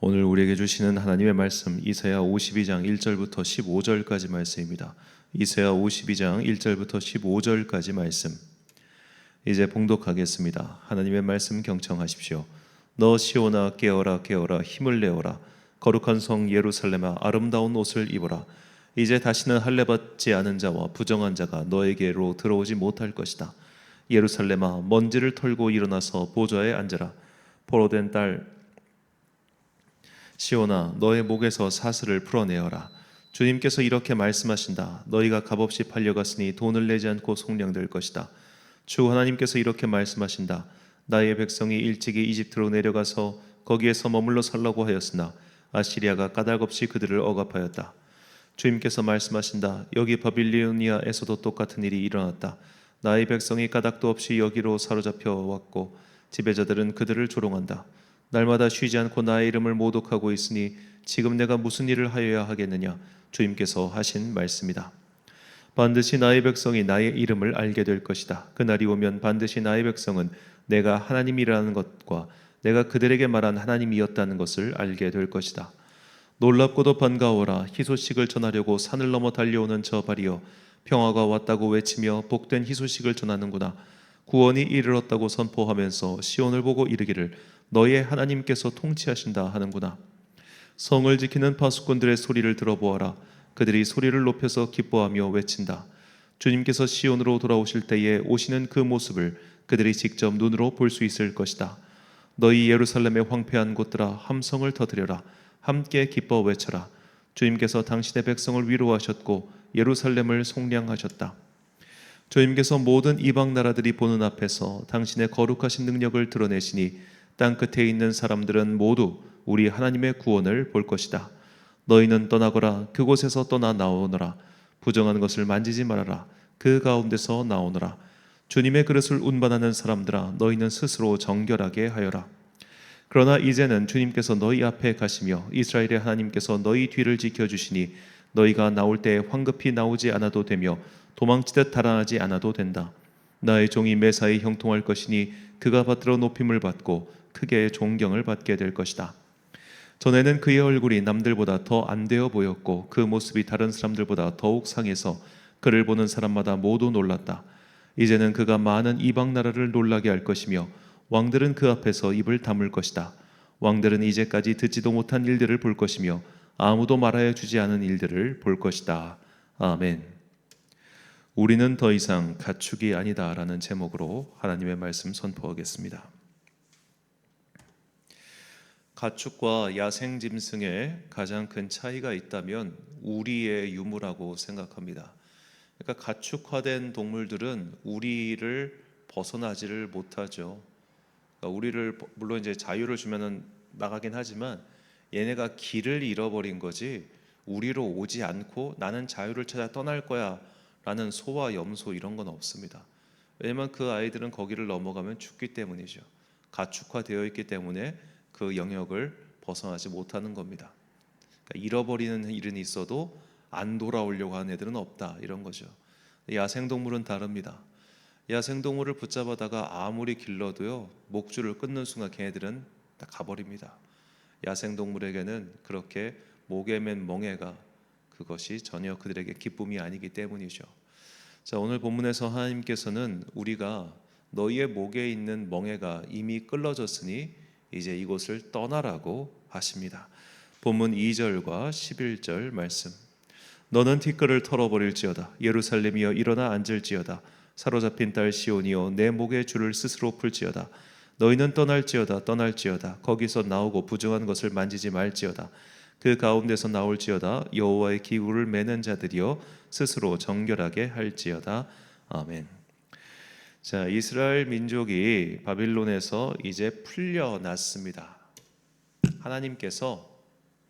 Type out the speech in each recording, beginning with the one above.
오늘 우리에게 주시는 하나님의 말씀 이사야 52장 1절부터 15절까지 말씀입니다. 이사야 52장 1절부터 15절까지 말씀 이제 봉독하겠습니다. 하나님의 말씀 경청하십시오. 너 시온아 깨어라 깨어라 힘을 내어라. 거룩한 성 예루살렘아 아름다운 옷을 입어라. 이제 다시는 할례받지 않은 자와 부정한 자가 너에게로 들어오지 못할 것이다. 예루살렘아 먼지를 털고 일어나서 보좌에 앉아라. 포로된 딸 시온아 너의 목에서 사슬을 풀어내어라. 주님께서 이렇게 말씀하신다. 너희가 값없이 팔려갔으니 돈을 내지 않고 속량될 것이다. 주 하나님께서 이렇게 말씀하신다. 나의 백성이 일찍이 이집트로 내려가서 거기에서 머물러 살라고 하였으나 아시리아가 까닭없이 그들을 억압하였다. 주님께서 말씀하신다. 여기 바빌로니아에서도 똑같은 일이 일어났다. 나의 백성이 까닭도 없이 여기로 사로잡혀 왔고 지배자들은 그들을 조롱한다. 날마다 쉬지 않고 나의 이름을 모독하고 있으니 지금 내가 무슨 일을 하여야 하겠느냐. 주님께서 하신 말씀이다. 반드시 나의 백성이 나의 이름을 알게 될 것이다. 그날이 오면 반드시 나의 백성은 내가 하나님이라는 것과 내가 그들에게 말한 하나님이었다는 것을 알게 될 것이다. 놀랍고도 반가워라. 희소식을 전하려고 산을 넘어 달려오는 저 발이여 평화가 왔다고 외치며 복된 희소식을 전하는구나. 구원이 이르렀다고 선포하면서 시온을 보고 이르기를 너희의 하나님께서 통치하신다 하는구나. 성을 지키는 파수꾼들의 소리를 들어보아라. 그들이 소리를 높여서 기뻐하며 외친다. 주님께서 시온으로 돌아오실 때에 오시는 그 모습을 그들이 직접 눈으로 볼 수 있을 것이다. 너희 예루살렘의 황폐한 곳들아 함성을 터뜨려라. 함께 기뻐 외쳐라. 주님께서 당신의 백성을 위로하셨고 예루살렘을 속량하셨다. 주님께서 모든 이방 나라들이 보는 앞에서 당신의 거룩하신 능력을 드러내시니 땅 끝에 있는 사람들은 모두 우리 하나님의 구원을 볼 것이다. 너희는 떠나거라. 그곳에서 떠나 나오너라. 부정한 것을 만지지 말아라. 그 가운데서 나오너라. 주님의 그릇을 운반하는 사람들아 너희는 스스로 정결하게 하여라. 그러나 이제는 주님께서 너희 앞에 가시며 이스라엘의 하나님께서 너희 뒤를 지켜주시니 너희가 나올 때 황급히 나오지 않아도 되며 도망치듯 달아나지 않아도 된다. 나의 종이 매사에 형통할 것이니 그가 받들어 높임을 받고 크게 존경을 받게 될 것이다. 전에는 그의 얼굴이 남들보다 더 안 되어 보였고 그 모습이 다른 사람들보다 더욱 상해서 그를 보는 사람마다 모두 놀랐다. 이제는 그가 많은 이방 나라를 놀라게 할 것이며 왕들은 그 앞에서 입을 다물 것이다. 왕들은 이제까지 듣지도 못한 일들을 볼 것이며 아무도 말하여 주지 않은 일들을 볼 것이다. 아멘. 우리는 더 이상 가축이 아니다 라는 제목으로 하나님의 말씀 선포하겠습니다. 가축과 야생 짐승의 가장 큰 차이가 있다면 우리의 유무라고 생각합니다. 그러니까 가축화된 동물들은 우리를 벗어나지를 못하죠. 그러니까 우리를 물론 이제 자유를 주면은 나가긴 하지만 얘네가 길을 잃어버린 거지 우리로 오지 않고 나는 자유를 찾아 떠날 거야 라는 소와 염소 이런 건 없습니다. 왜냐면 그 아이들은 거기를 넘어가면 죽기 때문이죠. 가축화되어 있기 때문에 그 영역을 벗어나지 못하는 겁니다. 그러니까 잃어버리는 일은 있어도 안 돌아오려고 하는 애들은 없다 이런 거죠. 야생동물은 다릅니다. 야생동물을 붙잡아다가 아무리 길러도요 목줄을 끊는 순간 걔네들은 다 가버립니다. 야생동물에게는 그렇게 목에 맨 멍에가 그것이 전혀 그들에게 기쁨이 아니기 때문이죠. 자, 오늘 본문에서 하나님께서는 우리가 너희의 목에 있는 멍에가 이미 끌러졌으니 이제 이곳을 떠나라고 하십니다. 본문 2절과 11절 말씀. 너는 티끌을 털어버릴지어다. 예루살렘이여 일어나 앉을지어다. 사로잡힌 딸 시온이여 내 목의 줄을 스스로 풀지어다. 너희는 떠날지어다 떠날지어다. 거기서 나오고 부정한 것을 만지지 말지어다. 그 가운데서 나올지어다. 여호와의 기구를 매는 자들이여 스스로 정결하게 할지어다. 아멘. 자, 이스라엘 민족이 바빌론에서 이제 풀려났습니다. 하나님께서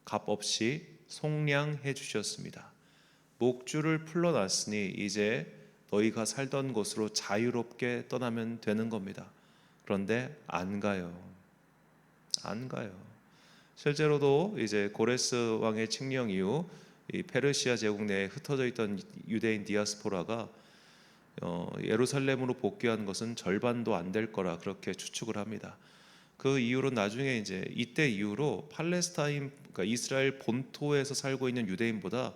값없이 속량해 주셨습니다. 목줄을 풀어놨으니 이제 너희가 살던 곳으로 자유롭게 떠나면 되는 겁니다. 그런데 안 가요. 안 가요. 실제로도 이제 고레스 왕의 칙령 이후 이 페르시아 제국 내에 흩어져 있던 유대인 디아스포라가 예루살렘으로 복귀한 것은 절반도 안 될 거라 그렇게 추측을 합니다. 그 이후로 나중에 이제 이때 이후로 팔레스타인, 그러니까 이스라엘 본토에서 살고 있는 유대인보다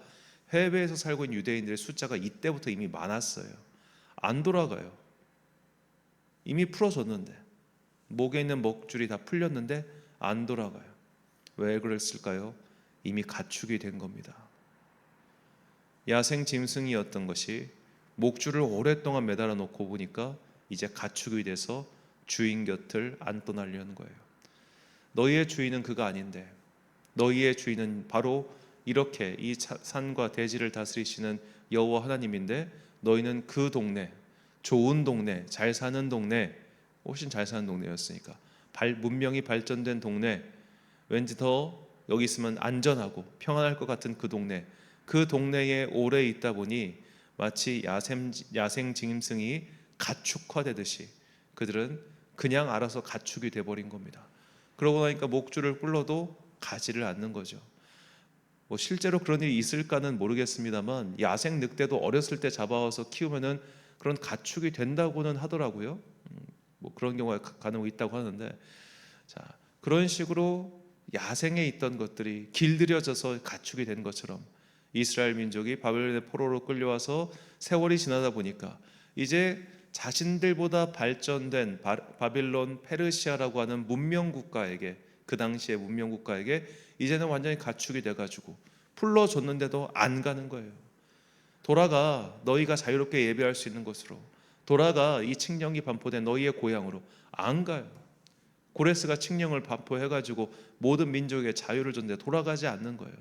해외에서 살고 있는 유대인들의 숫자가 이때부터 이미 많았어요. 안 돌아가요. 이미 풀어졌는데, 목에 있는 목줄이 다 풀렸는데 안 돌아가요. 왜 그랬을까요? 이미 가축이 된 겁니다. 야생 짐승이었던 것이 목줄을 오랫동안 매달아 놓고 보니까 이제 가축이 돼서 주인 곁을 안 떠나려는 거예요. 너희의 주인은 그가 아닌데, 너희의 주인은 바로 이렇게 이 산과 대지를 다스리시는 여호와 하나님인데, 너희는 그 동네, 좋은 동네, 잘 사는 동네, 훨씬 잘 사는 동네였으니까 문명이 발전된 동네, 왠지 더 여기 있으면 안전하고 평안할 것 같은 그 동네, 그 동네에 오래 있다 보니 마치 야생 짐승이 가축화되듯이 그들은 그냥 알아서 가축이 돼버린 겁니다. 그러고 나니까 목줄을 뿔러도 가지를 않는 거죠. 뭐 실제로 그런 일이 있을까는 모르겠습니다만, 야생 늑대도 어렸을 때 잡아와서 키우면은 그런 가축이 된다고는 하더라고요. 뭐 그런 경우가 간혹 있다고 하는데, 자, 그런 식으로 야생에 있던 것들이 길들여져서 가축이 된 것처럼 이스라엘 민족이 바벨론의 포로로 끌려와서 세월이 지나다 보니까 이제 자신들보다 발전된 바빌론, 페르시아라고 하는 문명 국가에게, 그 당시의 문명 국가에게 이제는 완전히 가축이 돼가지고 풀러줬는데도 안 가는 거예요. 돌아가, 너희가 자유롭게 예배할 수 있는 곳으로 돌아가, 이 칙령이 반포된 너희의 고향으로. 안 가요. 고레스가 칙령을 반포해가지고 모든 민족에게 자유를 줬는데 돌아가지 않는 거예요.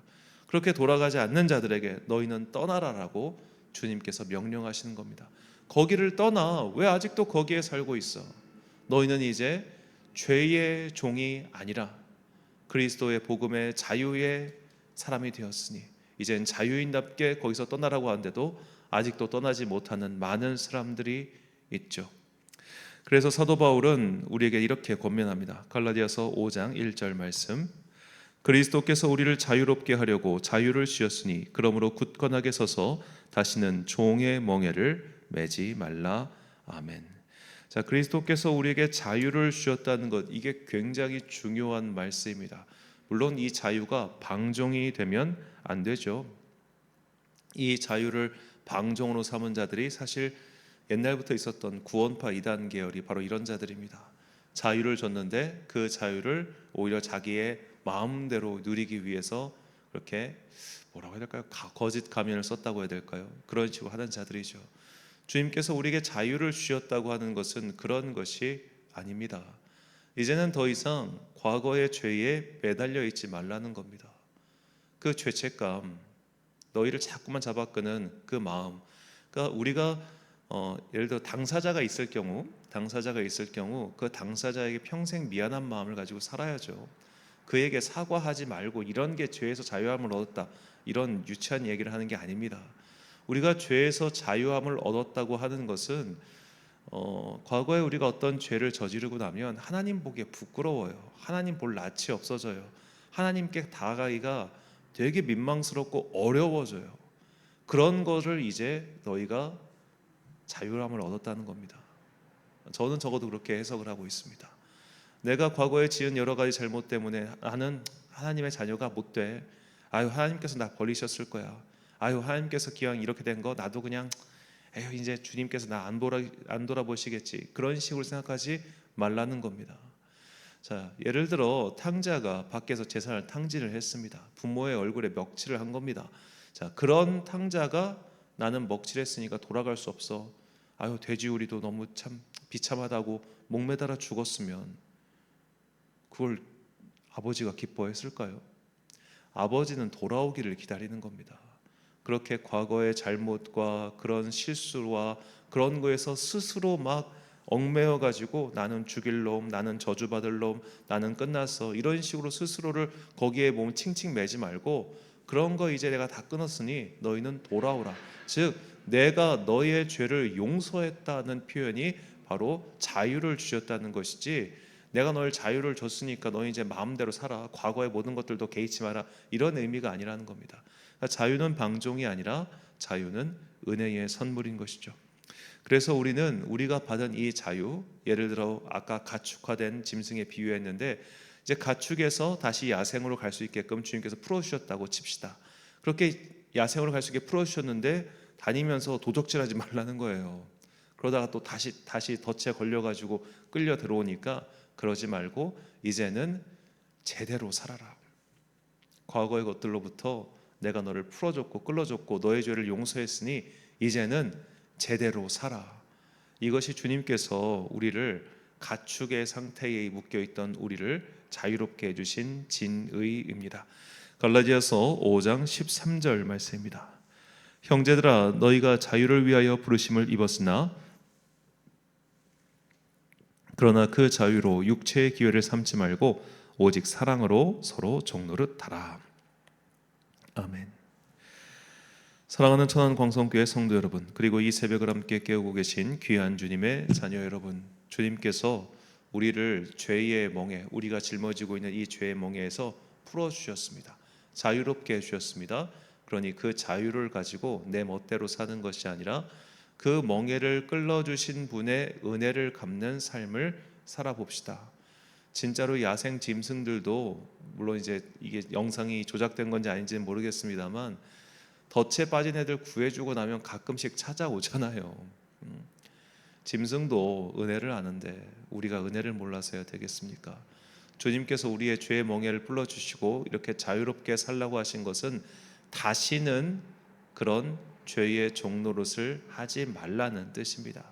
그렇게 돌아가지 않는 자들에게 너희는 떠나라라고 주님께서 명령하시는 겁니다. 거기를 떠나. 왜 아직도 거기에 살고 있어? 너희는 이제 죄의 종이 아니라 그리스도의 복음의 자유의 사람이 되었으니 이젠 자유인답게 거기서 떠나라고 하는데도 아직도 떠나지 못하는 많은 사람들이 있죠. 그래서 사도 바울은 우리에게 이렇게 권면합니다. 갈라디아서 5장 1절 말씀, 그리스도께서 우리를 자유롭게 하려고 자유를 주셨으니 그러므로 굳건하게 서서 다시는 종의 멍에를 매지 말라. 아멘. 자, 그리스도께서 우리에게 자유를 주셨다는 것, 이게 굉장히 중요한 말씀입니다. 물론 이 자유가 방종이 되면 안 되죠. 이 자유를 방종으로 삼은 자들이 사실 옛날부터 있었던 구원파 이단 계열이 바로 이런 자들입니다. 자유를 줬는데 그 자유를 오히려 자기의 마음대로 누리기 위해서 그렇게, 뭐라고 해야 될까요? 거짓 가면을 썼다고 해야 될까요? 그런 식으로 하는 자들이죠. 주님께서 우리에게 자유를 주셨다고 하는 것은 그런 것이 아닙니다. 이제는 더 이상 과거의 죄에 매달려 있지 말라는 겁니다. 그 죄책감, 너희를 자꾸만 잡아끄는 그 마음, 그러니까 우리가 예를 들어 당사자가 있을 경우 그 당사자에게 평생 미안한 마음을 가지고 살아야죠. 그에게 사과하지 말고 이런 게 죄에서 자유함을 얻었다, 이런 유치한 얘기를 하는 게 아닙니다. 우리가 죄에서 자유함을 얻었다고 하는 것은 과거에 우리가 어떤 죄를 저지르고 나면 하나님 보기에 부끄러워요. 하나님 볼 낯이 없어져요. 하나님께 다가가기가 되게 민망스럽고 어려워져요. 그런 것을 이제 너희가 자유함을 얻었다는 겁니다. 저는 적어도 그렇게 해석을 하고 있습니다. 내가 과거에 지은 여러 가지 잘못 때문에 나는 하나님의 자녀가 못 돼. 아유, 하나님께서 나 버리셨을 거야. 아유, 하나님께서 기왕 이렇게 된 거 나도 그냥, 에휴, 이제 주님께서 나 안 돌아보시겠지. 그런 식으로 생각하지 말라는 겁니다. 자, 예를 들어 탕자가 밖에서 재산을 탕진을 했습니다. 부모의 얼굴에 먹칠을 한 겁니다. 자, 그런 탕자가 나는 먹칠했으니까 돌아갈 수 없어. 아유, 돼지우리도 너무 참 비참하다고 목매달아 죽었으면 그걸 아버지가 기뻐했을까요? 아버지는 돌아오기를 기다리는 겁니다. 그렇게 과거의 잘못과 그런 실수와 그런 거에서 스스로 막 얽매여 가지고 나는 죽일 놈, 나는 저주받을 놈, 나는 끝났어, 이런 식으로 스스로를 거기에 몸 칭칭 매지 말고, 그런 거 이제 내가 다 끊었으니 너희는 돌아오라. 즉 내가 너의 죄를 용서했다는 표현이 바로 자유를 주셨다는 것이지, 내가 너를 자유를 줬으니까 너희 이제 마음대로 살아, 과거의 모든 것들도 개의치 마라, 이런 의미가 아니라는 겁니다. 그러니까 자유는 방종이 아니라 자유는 은혜의 선물인 것이죠. 그래서 우리는 우리가 받은 이 자유, 예를 들어 아까 가축화된 짐승에 비유했는데 이제 가축에서 다시 야생으로 갈 수 있게끔 주님께서 풀어주셨다고 칩시다. 그렇게 야생으로 갈 수 있게 풀어주셨는데 다니면서 도적질하지 말라는 거예요. 그러다가 또 다시 덫에 걸려가지고 끌려 들어오니까 그러지 말고 이제는 제대로 살아라. 과거의 것들로부터 내가 너를 풀어줬고 끌어줬고 너의 죄를 용서했으니 이제는 제대로 살아. 이것이 주님께서 우리를 가축의 상태에 묶여있던 우리를 자유롭게 해주신 진의입니다. 갈라디아서 5장 13절 말씀입니다. 형제들아 너희가 자유를 위하여 부르심을 입었으나 그러나 그 자유로 육체의 기회를 삼지 말고 오직 사랑으로 서로 종노릇하라. 아멘. 사랑하는 천안 광성교회 성도 여러분, 그리고 이 새벽을 함께 깨우고 계신 귀한 주님의 자녀 여러분, 주님께서 우리를 죄의 멍에, 우리가 짊어지고 있는 이 죄의 멍에에서 풀어주셨습니다. 자유롭게 해주셨습니다. 그러니 그 자유를 가지고 내 멋대로 사는 것이 아니라 그 멍에를 끌어주신 분의 은혜를 갚는 삶을 살아봅시다. 진짜로 야생 짐승들도, 물론 이제 이게 영상이 조작된 건지 아닌지는 모르겠습니다만, 덫에 빠진 애들 구해주고 나면 가끔씩 찾아오잖아요. 짐승도 은혜를 아는데 우리가 은혜를 몰라서 해야 되겠습니까? 주님께서 우리의 죄의 멍에를 풀어주시고 이렇게 자유롭게 살라고 하신 것은 다시는 그런 죄의 종노릇을 하지 말라는 뜻입니다.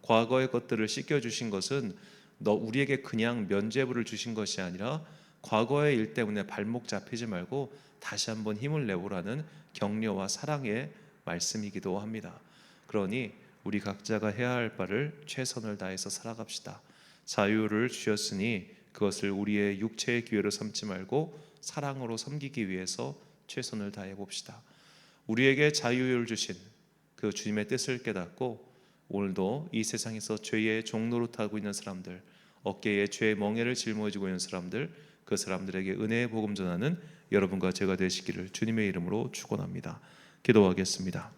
과거의 것들을 씻겨주신 것은 우리에게 그냥 면죄부를 주신 것이 아니라 과거의 일 때문에 발목 잡히지 말고 다시 한번 힘을 내보라는 격려와 사랑의 말씀이기도 합니다. 그러니 우리 각자가 해야 할 바를 최선을 다해서 살아갑시다. 자유를 주셨으니 그것을 우리의 육체의 기회로 삼지 말고 사랑으로 섬기기 위해서 최선을 다해 봅시다. 우리에게 자유를 주신 그 주님의 뜻을 깨닫고 오늘도 이 세상에서 죄의 종노릇하고 있는 사람들, 어깨에 죄의 멍에를 짊어지고 있는 사람들, 그 사람들에게 은혜의 복음 전하는 여러분과 제가 되시기를 주님의 이름으로 축원합니다. 기도하겠습니다.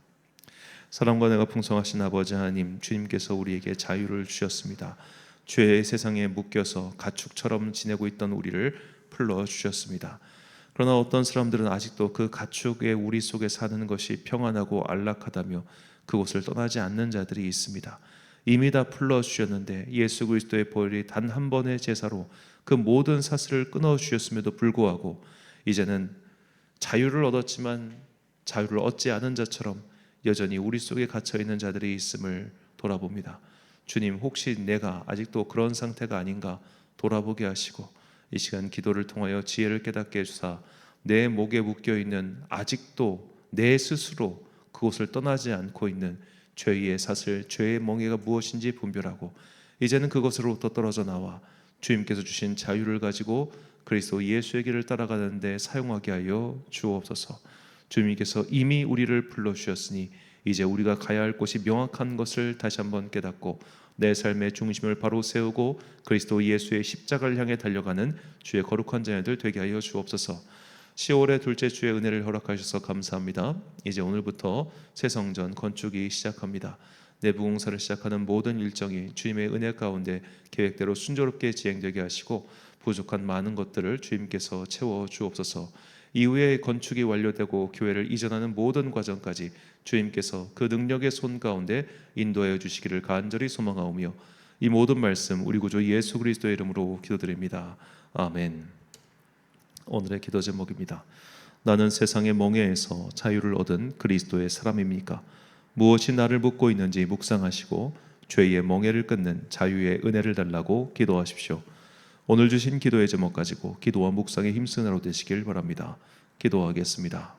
사랑과 내가 풍성하신 아버지 하나님, 주님께서 우리에게 자유를 주셨습니다. 죄의 세상에 묶여서 가축처럼 지내고 있던 우리를 풀어주셨습니다. 그러나 어떤 사람들은 아직도 그 가축의 우리 속에 사는 것이 평안하고 안락하다며 그곳을 떠나지 않는 자들이 있습니다. 이미 다 풀어주셨는데 예수 그리스도의 보혈이 단 한 번의 제사로 그 모든 사슬을 끊어주셨음에도 불구하고 이제는 자유를 얻었지만 자유를 얻지 않은 자처럼 여전히 우리 속에 갇혀있는 자들이 있음을 돌아봅니다. 주님, 혹시 내가 아직도 그런 상태가 아닌가 돌아보게 하시고 이 시간 기도를 통하여 지혜를 깨닫게 해주사 내 목에 묶여있는 아직도 내 스스로 그곳을 떠나지 않고 있는 죄의 사슬, 죄의 멍에가 무엇인지 분별하고 이제는 그것으로부터 떨어져 나와 주님께서 주신 자유를 가지고 그리스도 예수의 길을 따라가는 데 사용하게 하여 주옵소서. 주님께서 이미 우리를 불러주셨으니 이제 우리가 가야 할 곳이 명확한 것을 다시 한번 깨닫고 내 삶의 중심을 바로 세우고 그리스도 예수의 십자가를 향해 달려가는 주의 거룩한 자녀들 되게 하여 주옵소서. 10월의 둘째 주의 은혜를 허락하셔서 감사합니다. 이제 오늘부터 새 성전 건축이 시작합니다. 내부 공사를 시작하는 모든 일정이 주님의 은혜 가운데 계획대로 순조롭게 진행되게 하시고 부족한 많은 것들을 주님께서 채워 주옵소서. 이후에 건축이 완료되고 교회를 이전하는 모든 과정까지 주님께서 그 능력의 손 가운데 인도하여 주시기를 간절히 소망하오며 이 모든 말씀 우리 구주 예수 그리스도의 이름으로 기도드립니다. 아멘. 오늘의 기도 제목입니다. 나는 세상의 멍에에서 자유를 얻은 그리스도의 사람입니까? 무엇이 나를 묶고 있는지 묵상하시고 죄의 멍에를 끊는 자유의 은혜를 달라고 기도하십시오. 오늘 주신 기도의 제목 가지고 기도와 묵상의 힘쓰는 하루 되시길 바랍니다. 기도하겠습니다.